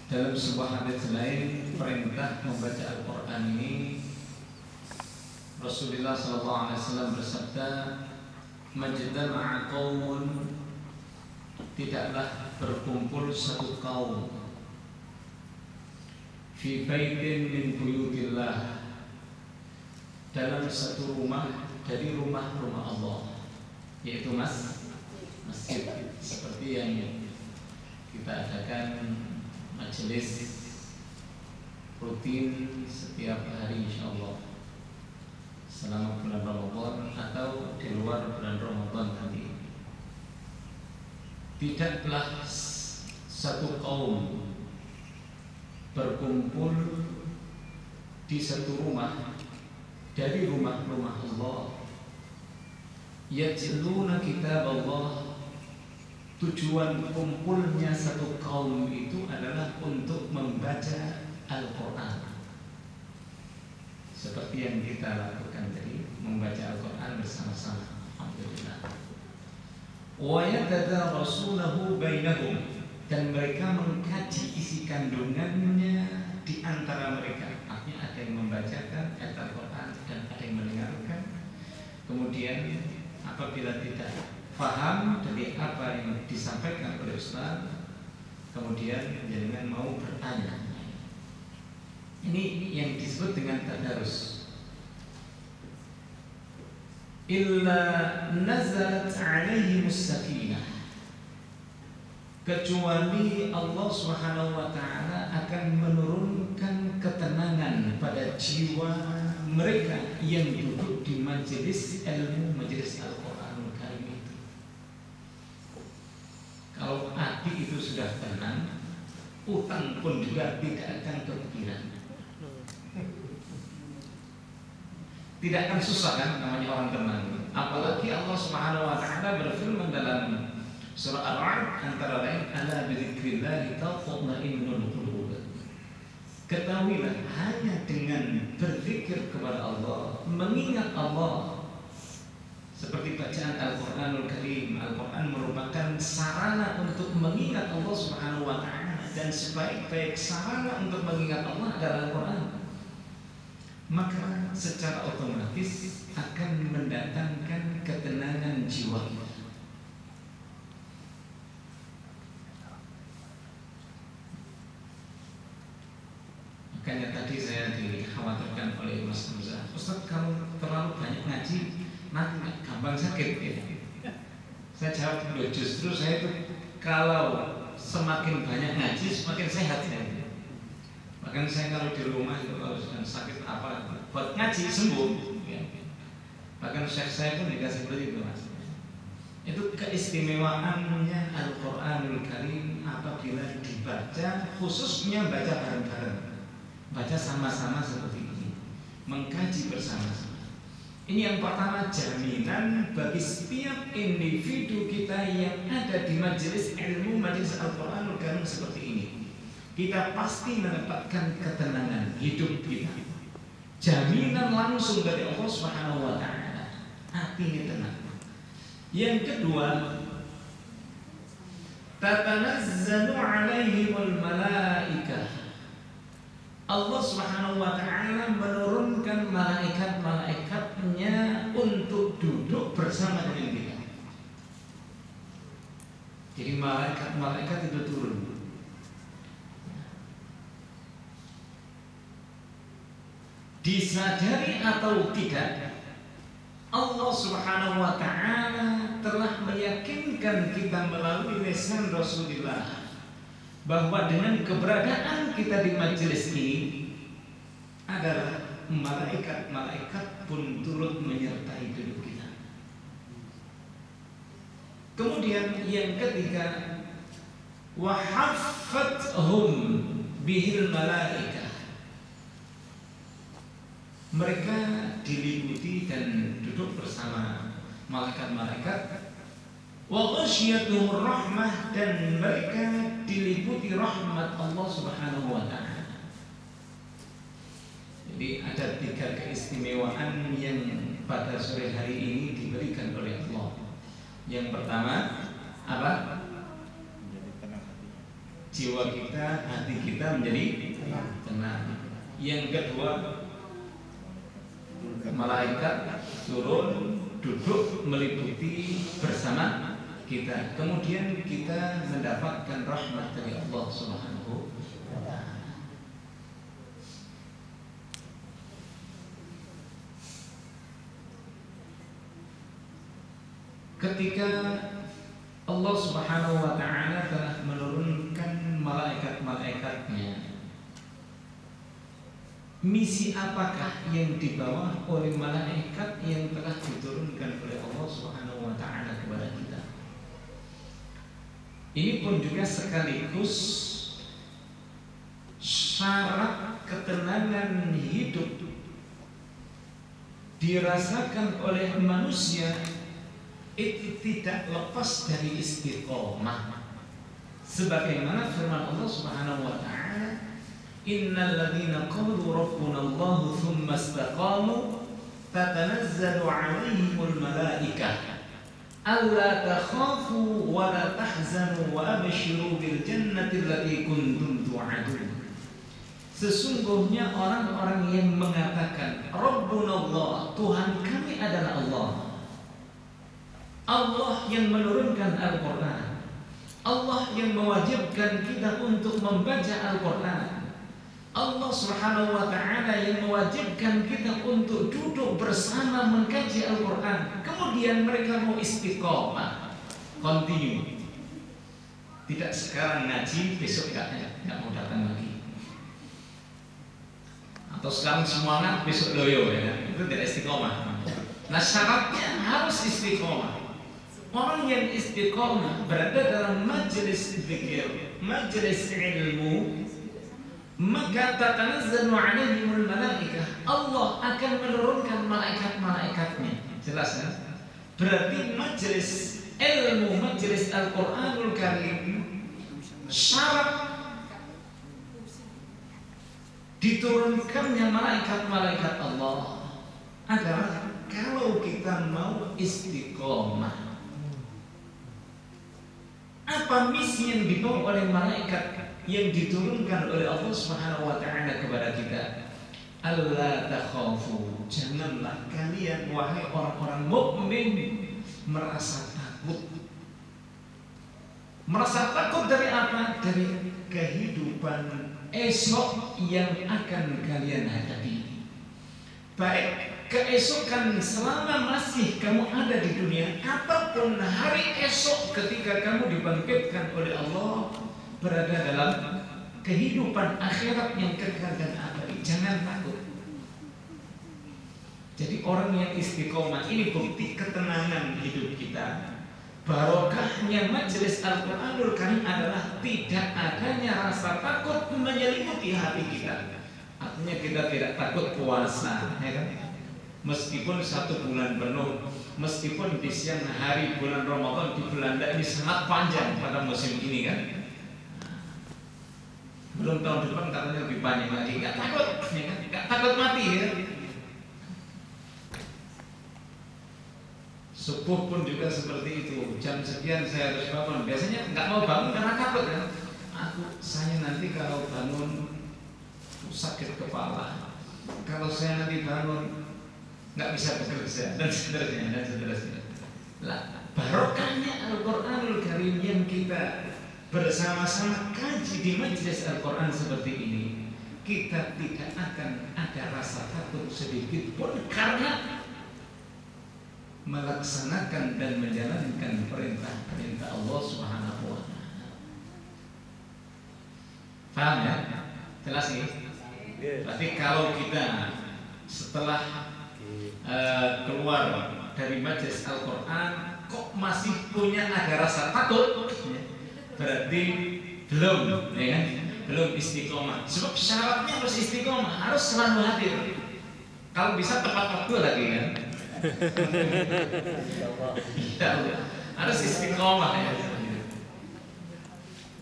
Dalam sebuah hadis lain, perintah membaca Al-Quran ini, Rasulullah SAW bersabda, "Majtama'a qaumun," tidaklah berkumpul satu kaum, "fi baitin min buyutillah," dalam satu rumah dari rumah-rumah Allah, yaitu masjid, seperti yang kita adakan majelis rutin setiap hari insyaallah selama bulan Ramadan atau di luar bulan Ramadan nanti. Tidaklah satu kaum berkumpul di satu rumah dari rumah-rumah Allah, yatluna kitab Allah. Tujuan kumpulnya satu kaum itu adalah untuk membaca Al-Quran, seperti yang kita lakukan tadi, membaca Al-Quran bersama-sama. Alhamdulillah. Wa yatadarasunahu bainahum, dan mereka mengkaji isi kandungannya di antara mereka. Artinya ada yang membacakan ayat Al-Quran dan ada yang mendengarkan. Kemudian apabila tidak paham dari apa yang disampaikan oleh Ustaz, kemudian jangan mau bertanya. Ini yang disebut dengan tadarus. Illa nazalat alaihimus sakinah, kecuali Allah Subhanahu wa taala akan menurunkan ketenangan pada jiwa mereka yang duduk di majelis ilmu, majelis Al-Quranul Karim itu. Kalau hati itu sudah tenang, utang pun juga tidak akan kepikiran. Tidak akan susah kan namanya orang tenang. Apalagi Allah Subhanahu wa taala berfirman dalam surah Ar-Ra'd antara lain, "Ala bidzikrillah tatma'innul qulub." Ketahuilah, hanya dengan berzikir kepada Allah, mengingat Allah, seperti bacaan Al-Quranul Karim. Al-Quran merupakan sarana untuk mengingat Allah Subhanahu wa ta'ala, dan sebaik-baik sarana untuk mengingat Allah adalah Al-Quran. Maka secara otomatis akan mendatangkan ketenangan jiwa. Makanya tadi saya dikhawatirkan oleh Mas Hamzah, "Ustaz, kalau terlalu banyak ngaji nanti gampang sakit ya?" Saya jawab, justru saya itu kalau semakin banyak ngaji semakin sehat saya. Bahkan saya kalau di rumah itu kalau sedang sakit apa, buat ngaji sembuh ya. Bahkan saya pun dikasih seperti itu, Mas. Itu keistimewaannya Al-Quranul Karim apabila dibaca, khususnya baca bareng-bareng, baca sama-sama seperti ini, mengkaji bersama-sama. Ini yang pertama, jaminan bagi setiap individu kita yang ada di majelis ilmu, majelis Al-Quranul Karim seperti ini. Kita pasti mendapatkan ketenangan hidup kita. Jaminan langsung dari Allah Subhanahu wa ta'ala. Hatinya tenang. Yang kedua, tatanazzalu alaihimul malaikah. Allah Subhanahu wa ta'ala menurunkan malaikat-malaikatnya untuk duduk bersama dengan kita. Jadi malaikat itu turun. Disadari atau tidak, Allah Subhanahu wa ta'ala telah meyakinkan kita melalui lisan Rasulullah bahwa dengan keberadaan kita di majelis ini adalah malaikat-malaikat pun turut menyertai hidup kita. Kemudian yang ketiga, wa haffathum bihil malaikah. Mereka diliputi dan duduk bersama malaikat-malaikat. Wa ghasyiyatuhur rahmah, dan mereka diliputi rahmat Allah Subhanahu wa ta'ala. Jadi ada 3 keistimewaan yang pada sore hari ini diberikan oleh Allah. Yang pertama apa? jiwa kita, hati kita menjadi tenang. Yang kedua, malaikat turun duduk meliputi bersama kita. Kemudian kita mendapatkan rahmat dari Allah Subhanahu wa ta'ala. Ketika Allah Subhanahu wa ta'ala telah menurunkan malaikat-malaikatnya, misi apakah yang dibawa oleh malaikat yang telah diturunkan oleh Allah Subhanahu wa ta'ala kepada kita? Ini pun juga sekaligus syarat ketenangan hidup dirasakan oleh manusia itu tidak lepas dari istiqomah. Sebagaimana firman Allah Subhanahu wa ta'ala, innal ladzina qalu rabbuna Allah tsumma istaqamu tatanazzalu 'alaihimul malaikah alla takhafu wa la tahzanu wa abshiru bil jannati allati kuntum tu'adun. Sesungguhnya orang-orang yang mengatakan Rabbuna Allah, Tuhan kami adalah Allah, Allah yang menurunkan Al-Quran, Allah yang mewajibkan kita untuk membaca Al-Quran, Allah Subhanahu wa ta'ala yang mewajibkan kita untuk duduk bersama mengkaji Al-Quran. Kemudian mereka mau istiqomah, continue. Tidak sekarang ngaji, besok nggak mau datang lagi. Atau sekarang semangat, besok loyo, ya. Itu tidak istiqomah. Nah, syaratnya harus istiqomah. Orang yang istiqomah berada dalam majelis zikir, majelis ilmu, maka tatanazzalu 'alaihimul malaikah, Allah akan menurunkan malaikat-malaikatnya. Jelas kan? Berarti majelis ilmu, majelis Al-Qur'anul Karim, syarat diturunkannya malaikat-malaikat Allah adalah kalau kita mau istiqomah. Apa misi yang dibawa oleh malaikat yang diturunkan oleh Allah Subhanahu wa ta'ala kepada kita? Allah takhafu, janganlah kalian wahai orang-orang mukmin merasa takut. Merasa takut dari apa? Dari kehidupan esok yang akan kalian hadapi. Baik keesokan selama masih kamu ada di dunia, ataupun hari esok ketika kamu dibangkitkan oleh Allah berada dalam kehidupan akhirat yang kekal dan abadi. Jangan takut. Jadi orang yang istiqomah ini bukti ketenangan hidup kita. Barokahnya majelis Al-Quranul Karim adalah tidak adanya rasa takut menyelimuti hati kita. Artinya kita tidak takut puasa, ya kan? Meskipun 1 bulan penuh, meskipun di siang hari bulan Ramadan di Belanda ini sangat panjang pada musim ini kan. Belum tahun depan katanya lebih panjang lagi. Gak takut, ya kan? Gak takut mati ya. Subuh pun juga seperti itu. Jam sekian saya harus bangun. Biasanya nggak mau bangun karena takut kan. Saya nanti kalau bangun sakit kepala. Kalau saya nanti bangun nggak bisa bekerja dan seterusnya dan seterusnya. Lah, barokahnya Al-Quranul Karim yang kita bersama-sama kaji di majelis Al-Quran seperti ini, kita tidak akan ada rasa takut sedikit pun karena melaksanakan dan menjalankan perintah-perintah Allah Subhanahu wa ta'ala. Paham ya? Jelas nih? Berarti kalau kita setelah keluar dari majelis Al-Quran kok masih punya ada rasa takut, berarti belum, ya kan? Belum istiqomah. Sebab syaratnya harus istiqomah, harus selalu hadir. Kalau bisa tepat waktu lagi kan? Harus istiqomah ya.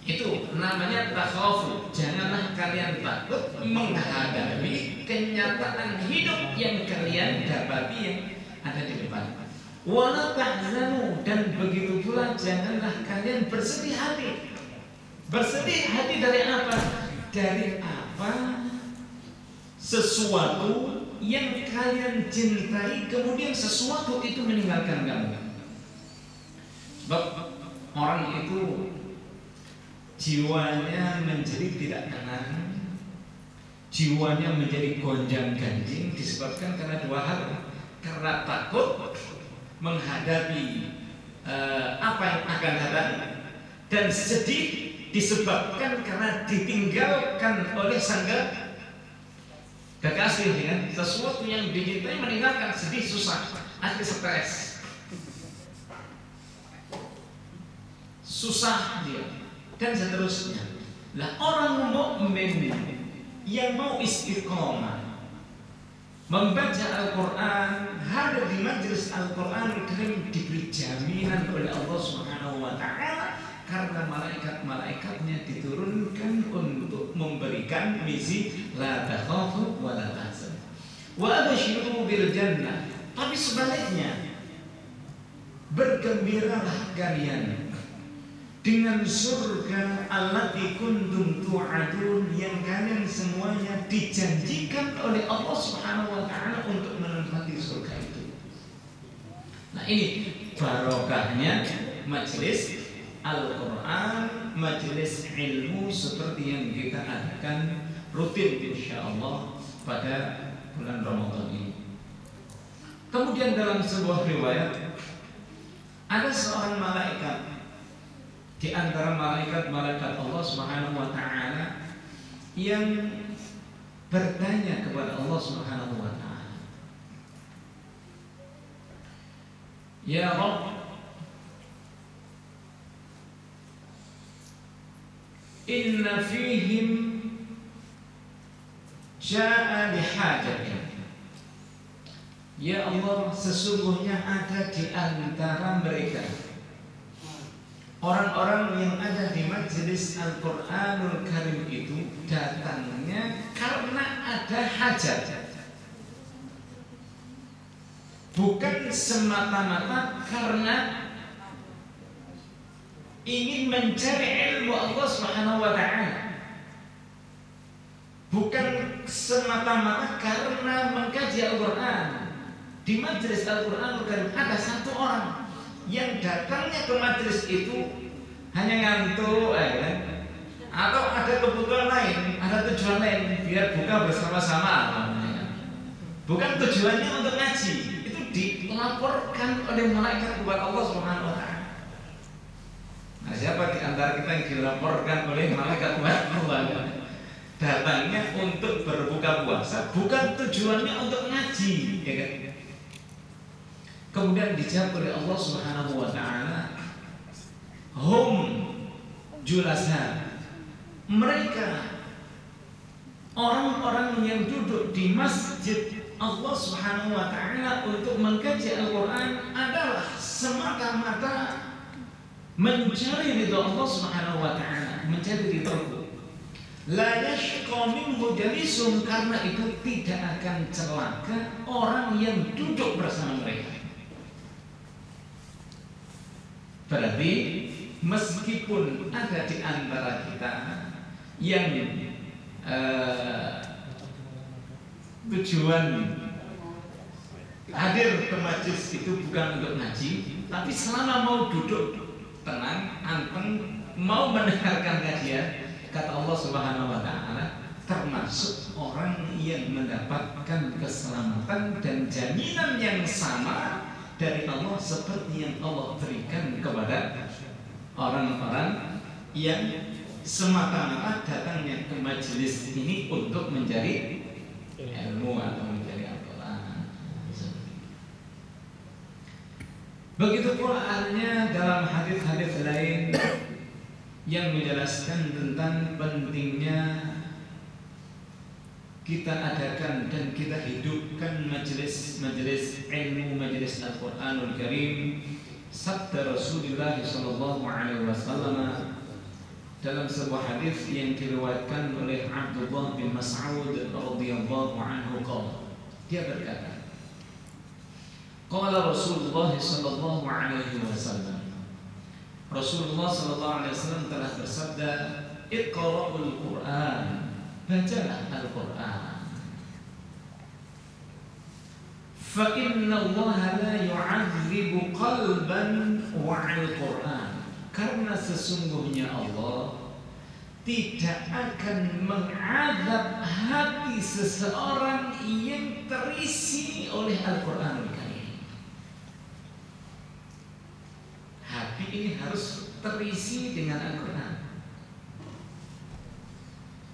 Itu namanya takhafu. Janganlah kalian takut menghadapi kenyataan hidup yang kalian dapati yang ada di depan. Wala tahzanu, dan begitu pula janganlah kalian bersedih hati. Bersedih hati dari apa? Dari apa? Sesuatu yang kalian cintai, kemudian sesuatu itu meninggalkan kamu. Sebab orang itu jiwanya menjadi tidak tenang, jiwanya menjadi gonjang-ganjing disebabkan karena dua hal. Karena takut menghadapi apa yang akan datang, dan sedih disebabkan karena ditinggalkan oleh sang kekasih, ya. Sesuatu yang dicintai meninggalkan, sedih, susah, akhirnya stres, susah dia, dan seterusnya. Lah orang mukmin yang mau istiqomah membaca Al-Quran, hadir di majelis Al-Quran Karim, diberi jaminan oleh Allah Subhanahu wa Ta'ala, karena malaikat-malaikatnya diturunkan untuk memberikan misi la takhafu wa la tahzan wa abshiru bil jannah. Tapi sebaliknya, bergembiralah kalian dengan surga allati kuntum tu'adun, yang kalian semuanya dijanjikan oleh Allah Subhanahu wa Ta'ala untuk menempati surga itu. Nah, ini barokahnya majelis Al-Quran, majelis ilmu seperti yang kita adakan rutin insyaallah pada bulan Ramadan ini. Kemudian dalam sebuah riwayat, ada seorang malaikat di antara malaikat-malaikat Allah Subhanahu wa Ta'ala yang bertanya kepada Allah Subhanahu wa Ta'ala, ya Rabb, inna fihim ja'a lihajatin. Ya Allah, sesungguhnya ada di antara mereka orang-orang yang ada di majelis Al-Quranul Karim itu datangnya karena ada hajat, bukan semata-mata karena ingin mencari ilmu Allah Subhanahu wa Ta'ala, bukan semata-mata karena mengkaji Al-Quran. Di majelis Al-Quranul Karim ada satu orang yang datangnya ke majelis itu hanya ngantuk, atau ada kebutuhan lain, ada tujuan lain, biar buka bersama-sama. Bukan tujuannya untuk ngaji. Itu dilaporkan oleh malaikat kepada Allah Subhanahu wa Ta'ala. Nah, siapa di antara kita yang dilaporkan oleh malaikat Allah? Datangnya untuk berbuka puasa, bukan tujuannya untuk ngaji, ya kan? Kemudian dijawab oleh Allah Subhanahu wa Ta'ala, hum julasa, mereka orang-orang yang duduk di masjid Allah Subhanahu wa Ta'ala untuk mengkaji Al-Quran adalah semata-mata mencari ridha Allah Subhanahu wa Ta'ala, mencari ridha. La yashqa minhu jalisum, karena itu tidak akan celaka orang yang duduk bersama mereka. Berarti meskipun ada di antara kita yang tujuan hadir ke majelis itu bukan untuk ngaji, tapi selama mau duduk tenang, anteng, mau mendengarkan kajian, kata Allah Subhanahu wa Ta'ala, termasuk orang yang mendapatkan keselamatan dan jaminan yang sama dari Allah seperti yang Allah berikan kepada orang-orang yang semata-mata datangnya ke majelis ini untuk mencari ilmu atau mencari Al-Quran. Begitu pula halnya dalam hadis-hadis lain yang menjelaskan tentang pentingnya kita adakan dan kita hidupkan majelis ilmu, majelis Al-Quranul Karim. Sabda Rasulullah sallallahu alaihi wasallam dalam sebuah hadis yang diriwayatkan oleh Abdullah bin Mas'ud radhiyallahu anhu, dia berkata, qala Rasulullah sallallahu alaihi wasallam, Rasulullah SAW telah bersabda, Iqra'ul Quran, bacalah Al-Quran. Fa inna Allah la yu'adzibu qalban wa'al Quran. Karena sesungguhnya Allah tidak akan mengadab hati seseorang yang terisi oleh Al-Quran. Hati ini harus terisi dengan Al-Quran.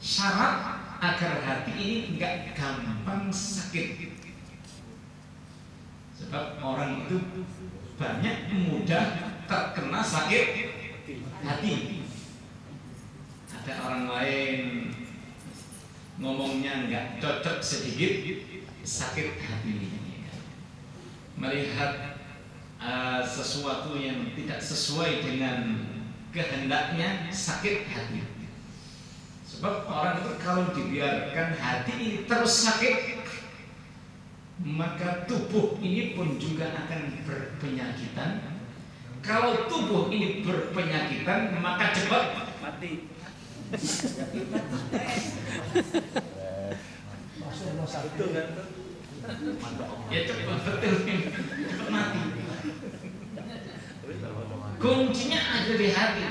Syarat agar hati ini enggak gampang sakit. Sebab orang itu banyak mudah terkena sakit hati. Ada orang lain ngomongnya enggak cocok sedikit, sakit hati. Melihat sesuatu yang tidak sesuai dengan kehendaknya, sakit hati. Sebab orang itu kalau dibiarkan hati ini terus sakit, maka tubuh ini pun juga akan berpenyakitan. Kalau tubuh ini berpenyakitan, maka cepat mati. Betul kan? Ya cepat betul, cepat mati. Kuncinya ada di hati.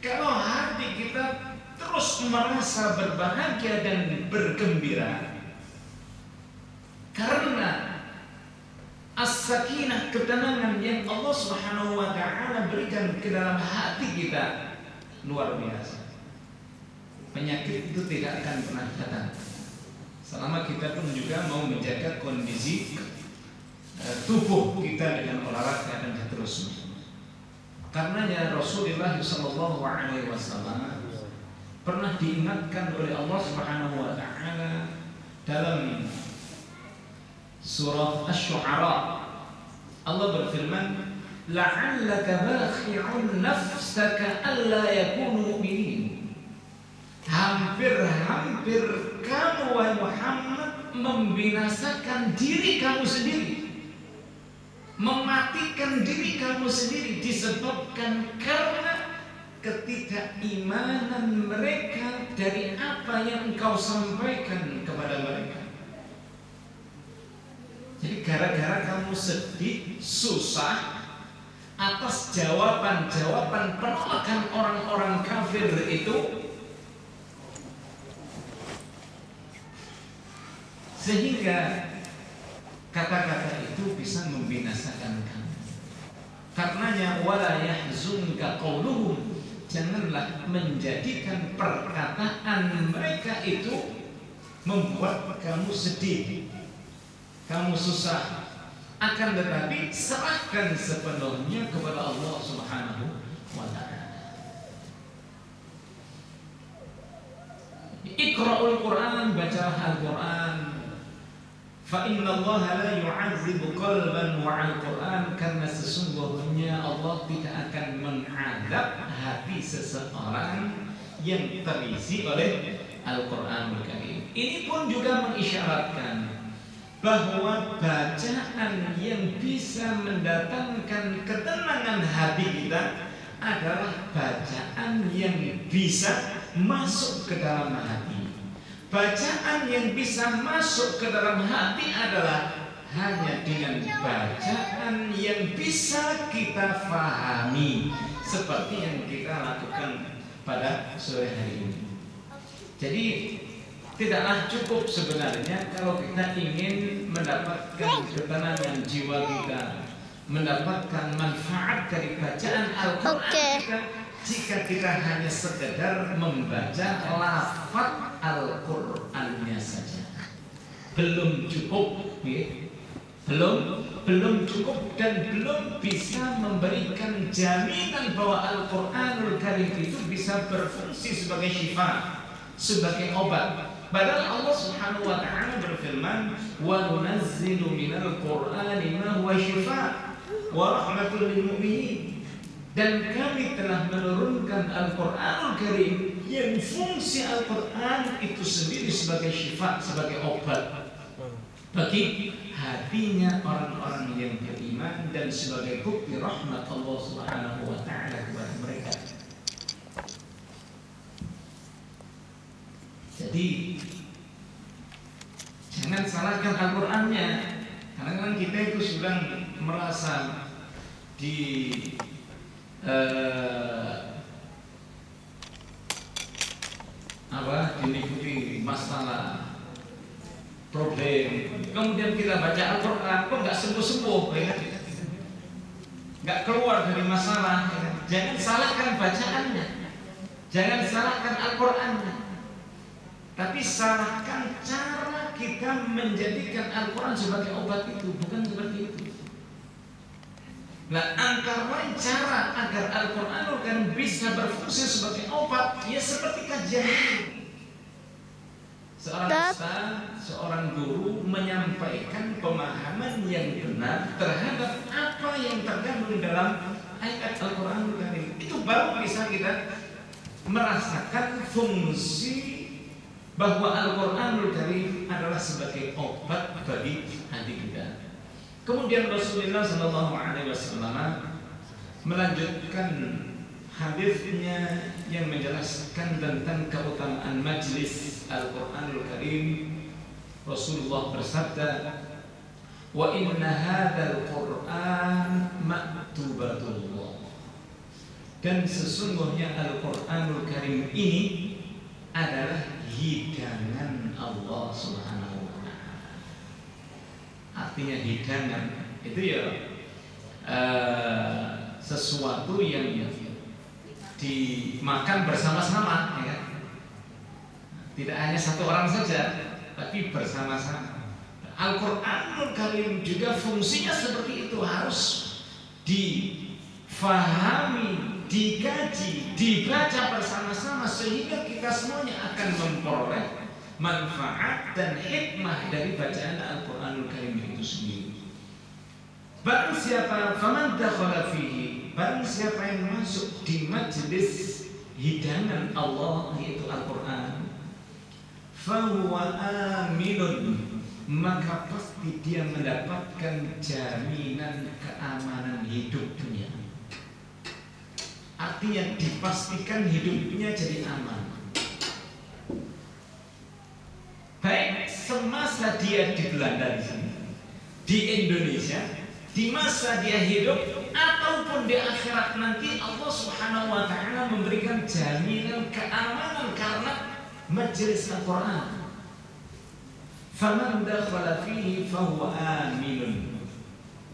Kalau hati kita terus merasa berbahagia dan bergembira karena as-sakinah, ketenangan yang Allah Subhanahu wa taala berikan ke dalam hati kita, luar biasa. Penyakit itu tidak akan pernah datang selama kita pun juga mau menjaga kondisi tubuh kita dengan olahraga dan seterusnya. Karenanya Rasulullah SAW pernah diingatkan oleh Allah Subhanahu wa taala dalam surah Asy-Syu'ara. Allah berfirman, la'allaka bakhi'un nafsaka alla yakunu mu'minin. Hampir-hampir kamu wahai Muhammad membinasakan diri kamu sendiri, mematikan diri kamu sendiri disebabkan karena ketidakimanan mereka dari apa yang engkau sampaikan kepada mereka. Jadi gara-gara kamu sedih, susah atas jawaban-jawaban penolakan orang-orang kafir itu, sehingga kata-kata itu bisa membinasakan kamu. Karenanya wala yahzunka qauluhum, janganlah menjadikan perkataan mereka itu membuat kamu sedih, kamu susah. Akan tetapi serahkan sepenuhnya kepada Allah Subhanahu wa ta'ala. Iqra'ul Quran, bacalah Al-Quran. Fa inna Allah la yu'adzibu qalban wa'al Quran, karena sesungguhnya Allah tidak akan mengadab hati seseorang yang terisi oleh Al-Quranul Karim. Ini pun juga mengisyaratkan bahwa bacaan yang bisa mendatangkan ketenangan hati kita adalah bacaan yang bisa masuk ke dalam hati. Bacaan yang bisa masuk ke dalam hati adalah hanya dengan bacaan yang bisa kita fahami, seperti yang kita lakukan pada sore hari ini. Jadi tidaklah cukup sebenarnya kalau kita ingin mendapatkan ketenangan jiwa kita, mendapatkan manfaat dari bacaan Al-Quran kita, jika kita hanya sekedar membaca lafaz Al-Qurannya saja. Belum cukup, ya? belum cukup dan belum bisa memberikan jaminan bahwa Al-Quranul Karim itu bisa berfungsi sebagai syifa, sebagai obat. Padahal Allah Subhanahu wa ta'ala berfirman, wa nunazzilu minal Qur'ani ma huwa shifaa wa rahmatul lil mu'minin. Dan kami telah menurunkan Al-Quranul Karim yang fungsi Al-Quran itu sendiri sebagai syifa, sebagai obat bagi hatinya orang-orang yang beriman, dan sebagai bukti rahmat Allah Subhanahu wa ta'ala kepada mereka. Jadi jangan salahkan Al-Qur'annya. Kadang-kadang kita itu sudah merasa diliputi masalah problem, kemudian kita baca Al-Quran kok nggak sembuh-sembuh, ya? Nggak keluar dari masalah, ya? Jangan salahkan bacaannya, jangan salahkan Al-Qurannya, tapi salahkan cara kita menjadikan Al-Quran sebagai obat itu, bukan seperti itu. Nah, antara cara agar Al-Quran kan bisa berfungsi sebagai obat, ya seperti kajian ini. Seorang ustaz, seorang guru menyampaikan pemahaman yang benar terhadap apa yang terkandung dalam ayat Al-Quran Karim. Itu baru bisa kita merasakan fungsi bahwa Al-Quranul Karim adalah sebagai obat bagi hati kita. Kemudian Rasulullah SAW melanjutkan hadisnya yang menjelaskan tentang keutamaan majlis Al-Quranul Karim. Rasulullah bersabda, "Wa inna hadzal Qur'an maktubatullah." Dan sesungguhnya Al-Quranul Karim ini adalah hidangan Allah Subhanahu wa ta'ala. Artinya hidangan itu ya sesuatu yang dimakan bersama-sama, ya. Tidak hanya satu orang saja, tapi bersama-sama. Al-Quranul Karim juga fungsinya seperti itu, harus difahami, dikaji, dibaca bersama-sama sehingga kita semuanya akan memperoleh manfaat dan hikmah dari bacaan Al-Quranul Karim itu sendiri. Barang siapa faman dakhala fihi, barang siapa yang masuk di majelis hidangan Allah yaitu Al-Quran, fahuwa aminun, maka pasti dia mendapatkan jaminan keamanan hidupnya. Artinya dipastikan hidupnya jadi aman. Baik semasa dia di Belanda di sini, di Indonesia, di masa dia hidup ataupun di akhirat nanti, Allah Subhanahu wa ta'ala memberikan jaminan keamanan karena majelis Al-Quran. Faman dakhala fihi fahuwa aminun,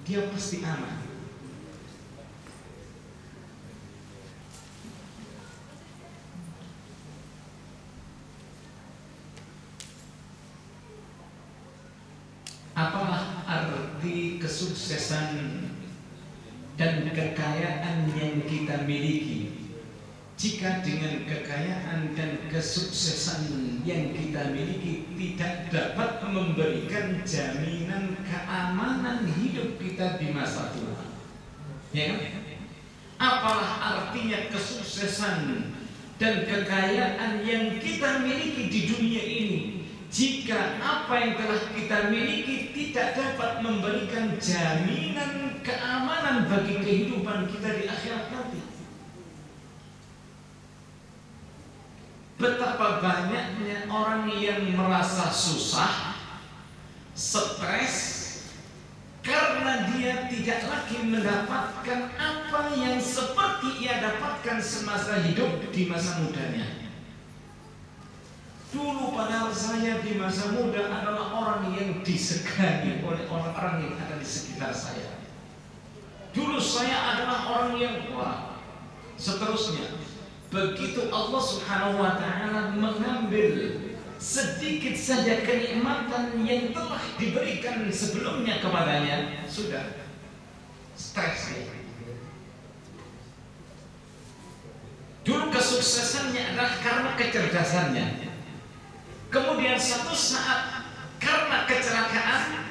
dia pasti aman. Apalah arti kesuksesan dan kekayaan yang kita miliki jika dengan kekayaan dan kesuksesan yang kita miliki tidak dapat memberikan jaminan keamanan hidup kita di masa tua? Ya kan? Apalah artinya kesuksesan dan kekayaan yang kita miliki di dunia ini jika apa yang telah kita miliki tidak dapat memberikan jaminan keamanan bagi kehidupan kita di akhirat nanti? Betapa banyaknya orang yang merasa susah, stres, karena dia tidak lagi mendapatkan apa yang seperti ia dapatkan semasa hidup di masa mudanya. Dulu padahal saya di masa muda adalah orang yang disegani oleh orang-orang yang ada di sekitar saya. Dulu saya adalah orang yang wah, seterusnya. Begitu Allah Subhanahu wa ta'ala mengambil sedikit saja kenikmatan yang telah diberikan sebelumnya kepadanya, sudah stres ya. Dulu kesuksesannya adalah karena kecerdasannya. Kemudian satu saat karena kecelakaan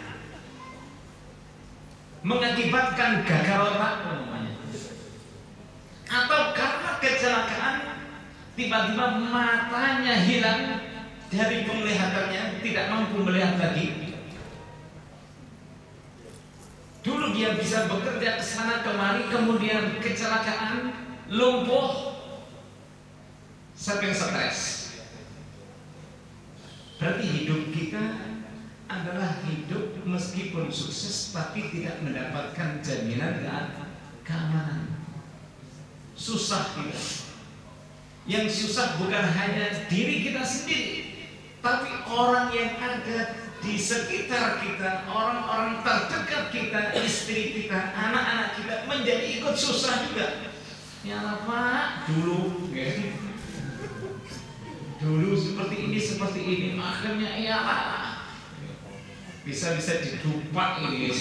mengakibatkan gagal otak namanya, atau karena kecelakaan tiba-tiba matanya hilang dari penglihatannya, tidak mampu melihat lagi. Dulu dia bisa bekerja ke sana kemari, kemudian kecelakaan, lumpuh, sampai stres. Berarti hidup kita adalah hidup meskipun sukses tapi tidak mendapatkan jaminan keamanan. Susah kita. Yang susah bukan hanya diri kita sendiri, tapi orang yang ada di sekitar kita, orang-orang terdekat kita, istri kita, anak-anak kita menjadi ikut susah juga. Ya Pak, dulu seperti ini, akhirnya ya bisa didupak ini,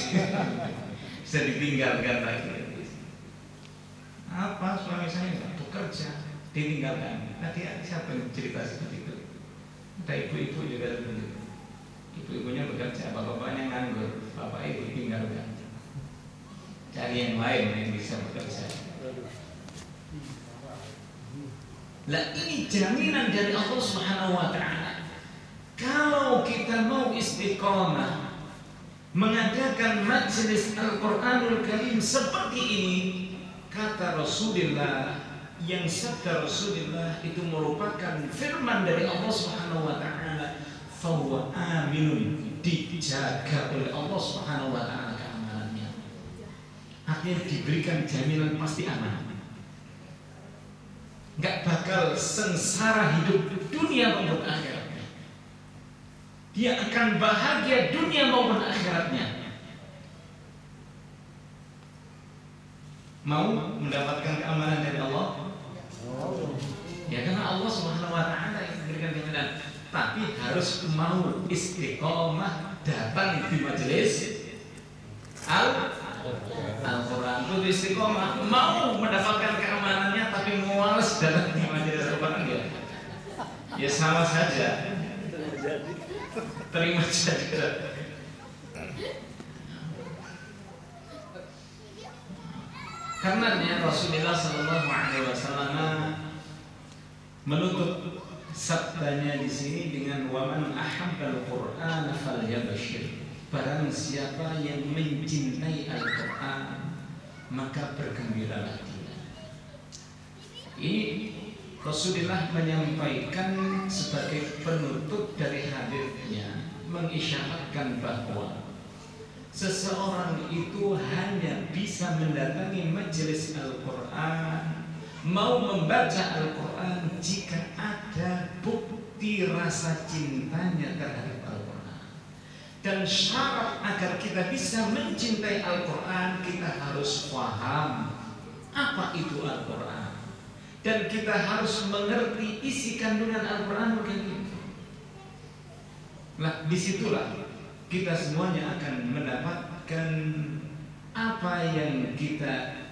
bisa ditinggalkan lagi. Apa suami saya nggak bekerja, ditinggalkan. Tadi siapa yang cerita seperti itu? Ada ibu-ibu juga seperti itu. Ibu-ibunya bekerja, bapak-bapaknya nganggur, bapak ibu tinggalkan. Cari yang lain yang bisa bekerja. Lah ini jaminan dari Allah Subhanahu wa taala. Kalau kita mau istiqomah mengadakan majelis Al-Qur'anul Karim seperti ini, kata Rasulullah, yang sabda Rasulullah itu merupakan firman dari Allah Subhanahu wa taala, fahuwa aminun, dijaga oleh Allah Subhanahu wa taala keamanannya. Artinya diberikan jaminan pasti aman. Enggak bakal sengsara hidup dunia maupun akhiratnya. Dia akan bahagia dunia maupun akhiratnya. Mau mendapatkan keamanan dari Allah? Ya karena Allah Subhanahu wa taala yang memberikan jaminan. Tapi harus mau istiqomah datang di majelis Al-Quran. Itu istiqomah, mau mendapatkan keamanannya tapi malas datang di majelis Al-Quran ya sama saja. Terima saja. Karenanya Rasulullah Sallallahu Alaihi Wasallam menutup sabdanya di sini dengan waman ahabbal Qur'an falyabashir. Barang siapa yang mencintai Al-Quran maka bergembiralah dia. Ini Rasulullah menyampaikan sebagai penutup dari hadisnya, mengisyaratkan bahwa seseorang itu hanya bisa mendatangi majelis Al-Quran, mau membaca Al-Quran jika ada bukti rasa cintanya terhadap Al-Quran. Dan syarat agar kita bisa mencintai Al-Quran, kita harus paham apa itu Al-Quran, dan kita harus mengerti isi kandungan Al-Quran itu. Nah, disitulah kita semuanya akan mendapatkan apa yang kita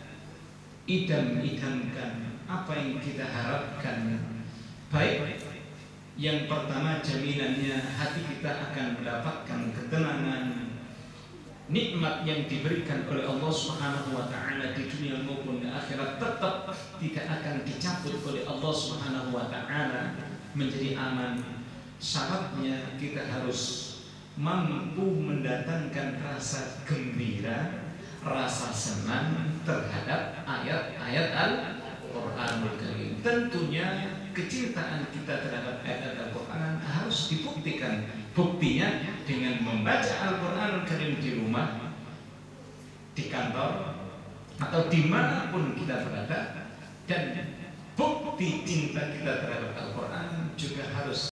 idam-idamkan, apa yang kita harapkan. Baik, yang pertama jaminannya hati kita akan mendapatkan ketenangan, nikmat yang diberikan oleh Allah Subhanahu wa taala di dunia maupun di akhirat tetap tidak akan dicabut oleh Allah Subhanahu wa taala, menjadi aman. Syaratnya kita harus mampu mendatangkan rasa gembira, rasa senang terhadap ayat-ayat Al-Qur'anul Karim. Tentunya kecintaan kita terhadap ayat Al-Quran harus dibuktikan. Buktinya dengan membaca Al-Quranul Karim di rumah, di kantor, atau dimanapun kita berada. Dan bukti cinta kita terhadap Al-Quran juga harus